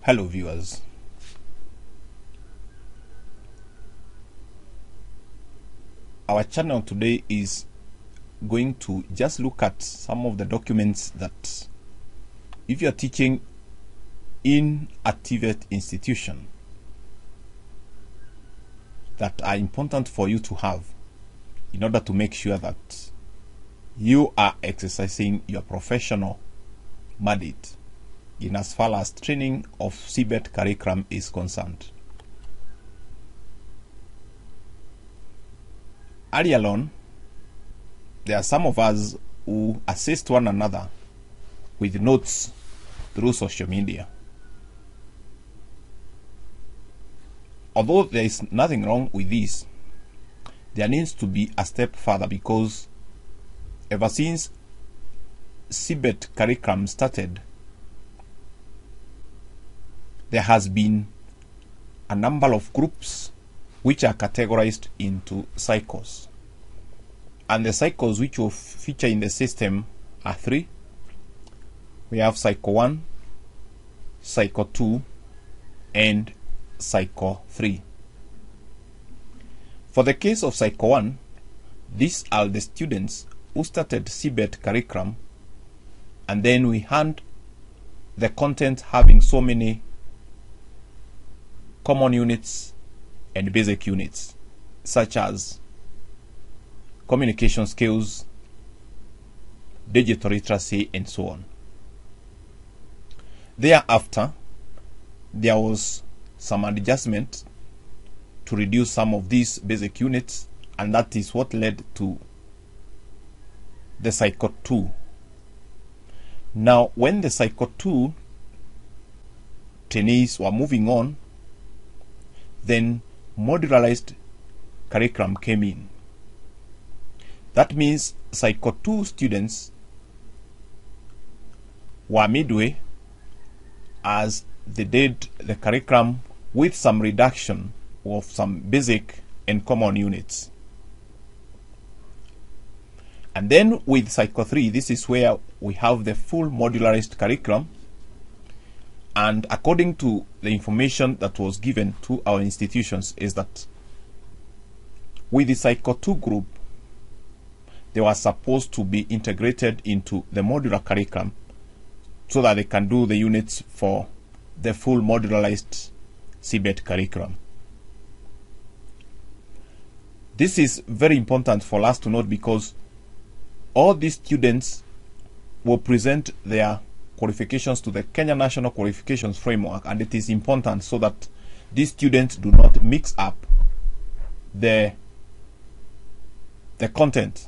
Hello viewers. Our channel today is going to just look at some of the documents that if you are teaching in a TVET institution that are important for you to have in order to make sure that you are exercising your professional mandate in as far as training of CBET curriculum is concerned. Earlier on, there are some of us who assist one another with notes through social media. Although there is nothing wrong with this, there needs to be a step further, because ever since CBET curriculum started, there has been a number of groups which are categorized into cycles. And the cycles which will feature in the system are three. We have cycle 1, cycle 2, and cycle 3. For the case of cycle 1, these are the students who started CBET curriculum, and then we hand the content having so many common units and basic units, such as communication skills, digital literacy, and so on. Thereafter, there was some adjustment to reduce some of these basic units, and that is what led to the cycle 2. Now, when the cycle 2 trainees were moving on, then modularized curriculum came in. That means cycle 2 students were midway as they did the curriculum with some reduction of some basic and common units. And then with cycle 3, this is where we have the full modularized curriculum. And according to the information that was given to our institutions, is that with the cycle 2 group, they were supposed to be integrated into the modular curriculum so that they can do the units for the full modularized CBET curriculum. This is very important for us to note, because all these students will present their qualifications to the Kenya National Qualifications Framework, and it is important so that these students do not mix up the content.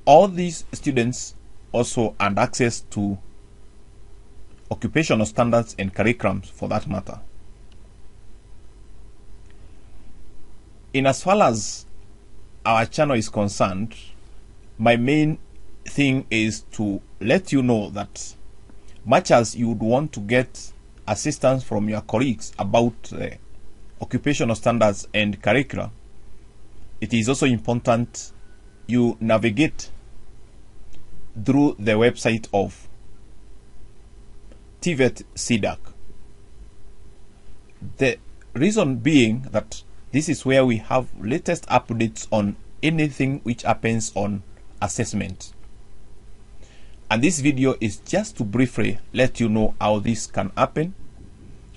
All these students also had access to occupational standards and curriculums, for that matter. In as far as our channel is concerned, my main thing is to let you know that much as you would want to get assistance from your colleagues about occupational standards and curricula, it is also important you navigate through the website of TVET-CDACC. The reason being that this is where we have latest updates on anything which happens on assessment. And this video is just to briefly let you know how this can happen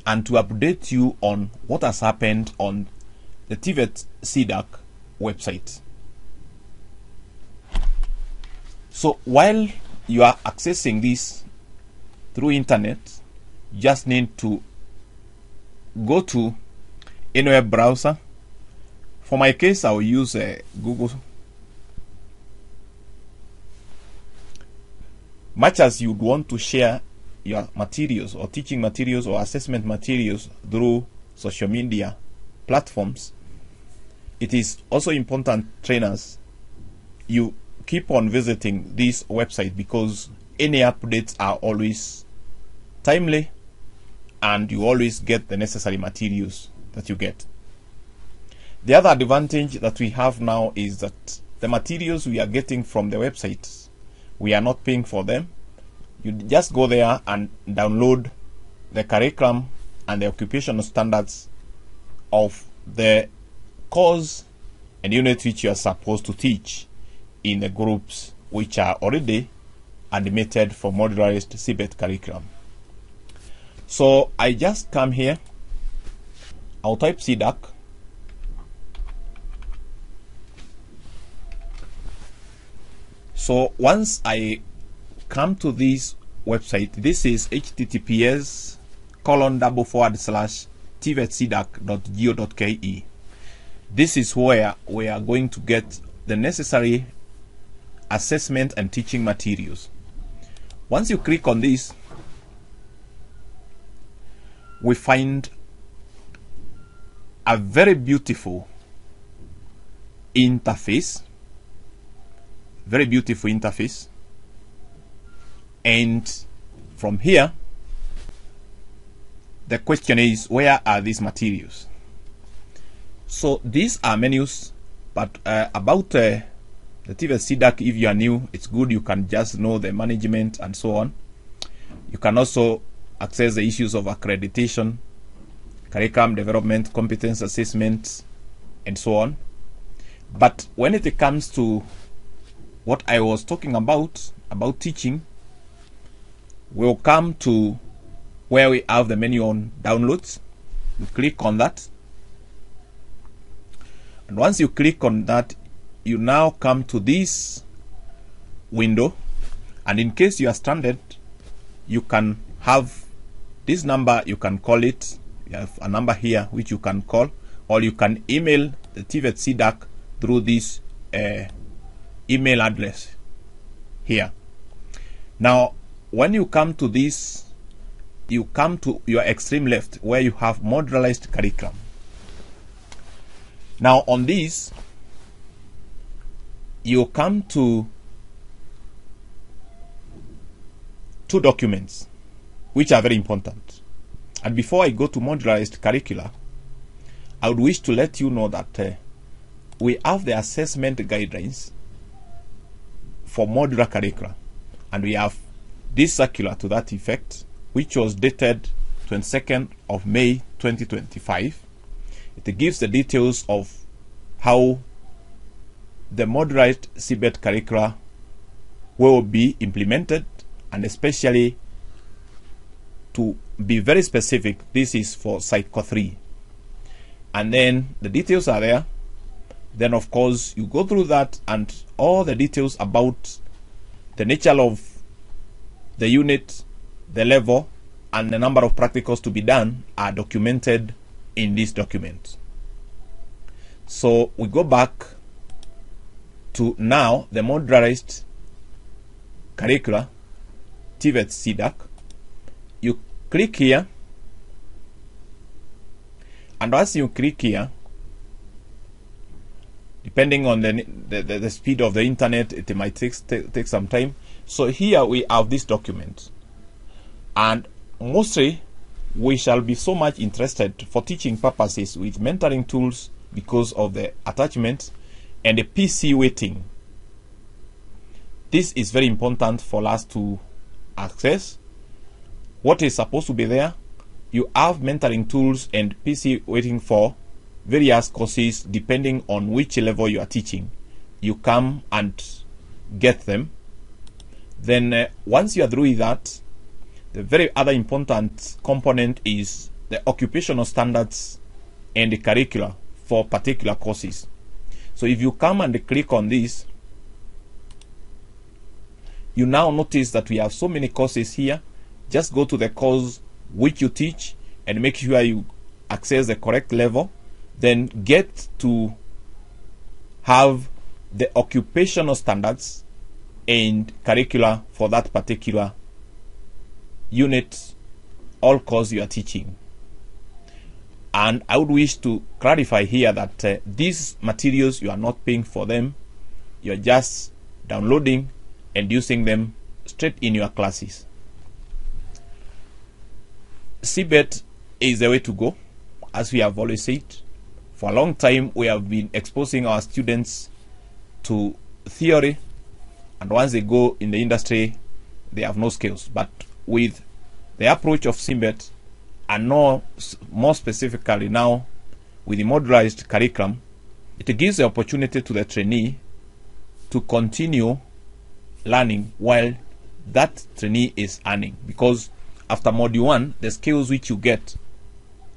and to update you on what has happened on the TVET-CDACC website. So while you are accessing this through internet, you just need to go to any web browser. For my case, I will use Google. Much as you'd want to share your materials or teaching materials or assessment materials through social media platforms, it is also important, trainers, you keep on visiting this website, because any updates are always timely and you always get the necessary materials that you get. The other advantage that we have now is that the materials we are getting from the website, we are not paying for them. You just go there and download the curriculum and the occupational standards of the course and unit which you are supposed to teach in the groups which are already animated for modularized CBET curriculum. So I just come here, I'll type CDACC, so once I come to this website, this is https://tvetcdac.go.ke. This is where we are going to get the necessary assessment and teaching materials. Once you click on this, we find a very beautiful interface, and from here the question is, where are these materials? So these are menus, but about the TVET-CDACC, if you are new, it's good you can just know the management and so on. You can also access the issues of accreditation, curriculum development, competence assessment, and so on. But when it comes to what I was talking about teaching, we'll come to where we have the menu on downloads. You click on that, and once you click on that, you now come to this window, and in case you are stranded, you can have this number, you can call it. You have a number here which you can call, or you can email the TVET-CDACC through this email address here. Now when you come to this, you come to your extreme left where you have modularized curriculum. Now on this, you come to two documents which are very important. And before I go to modularized curricula, I would wish to let you know that we have the assessment guidelines for modular curricula, and we have this circular to that effect, which was dated 22nd of May 2025. It gives the details of how the modularized CBET curricula will be implemented, and especially, to be very specific, this is for Psycho 3. And then the details are there. Then of course you go through that, and all the details about the nature of the unit, the level, and the number of practicals to be done are documented in this document. So we go back to now the modularized curricula, TVET-CDACC. You click here, and as you click here, depending on the speed of the internet, it might take some time. So here we have this document, and mostly we shall be so much interested for teaching purposes with mentoring tools because of the attachment and the PC weighting. This is very important for us to access. What is supposed to be there? You have mentoring tools and PC weighting for various courses depending on which level you are teaching. You come and get them. Then once you are through with that, the very other important component is the occupational standards and the curricula for particular courses. So if you come and click on this, you now notice that we have so many courses here. Just go to the course which you teach and make sure you access the correct level. Then get to have the occupational standards and curricula for that particular unit or course you are teaching. And I would wish to clarify here that these materials, you are not paying for them. You are just downloading and using them straight in your classes. CBET is the way to go. As we have always said, for a long time we have been exposing our students to theory, and once they go in the industry they have no skills. But with the approach of CBET, and more specifically now with the modularized curriculum, it gives the opportunity to the trainee to continue learning while that trainee is earning, because after module 1, the skills which you get,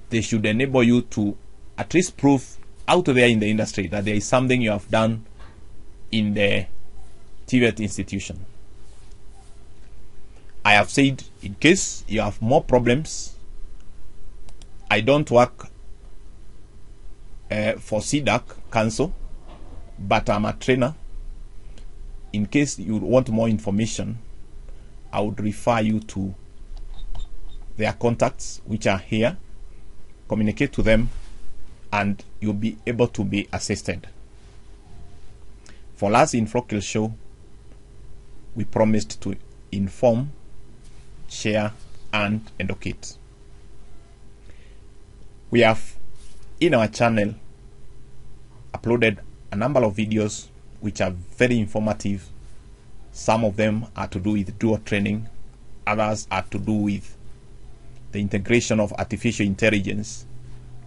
they should enable you to at least prove out there in the industry that there is something you have done in the TVET institution. I have said, in case you have more problems, I don't work for CDACC Council, but I'm a trainer. In case you want more information, I would refer you to their contacts, which are here. Communicate to them and you'll be able to be assisted. For us in Flockel Show, we promised to inform, share and educate. We have in our channel uploaded a number of videos which are very informative. Some of them are to do with dual training, others are to do with the integration of artificial intelligence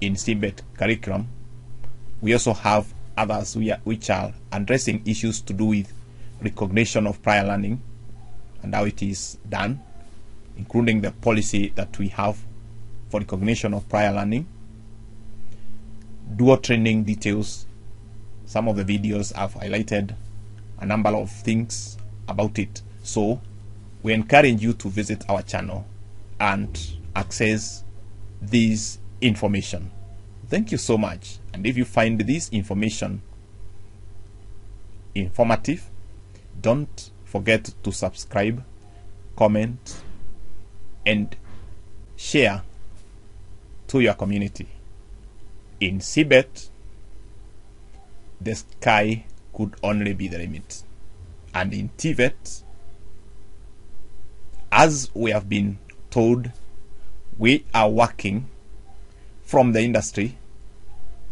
in CBET curriculum. We also have others which are addressing issues to do with recognition of prior learning and how it is done, including the policy that we have for recognition of prior learning. Dual training details. Some of the videos have highlighted a number of things about it. So we encourage you to visit our channel and access this information. Thank you so much. And if you find this information informative, don't forget to subscribe, comment, and share to your community. In CBET, the sky could only be the limit. And in TVET, as we have been told, we are working from the industry,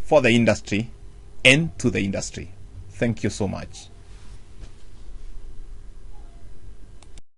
for the industry, and to the industry. Thank you so much.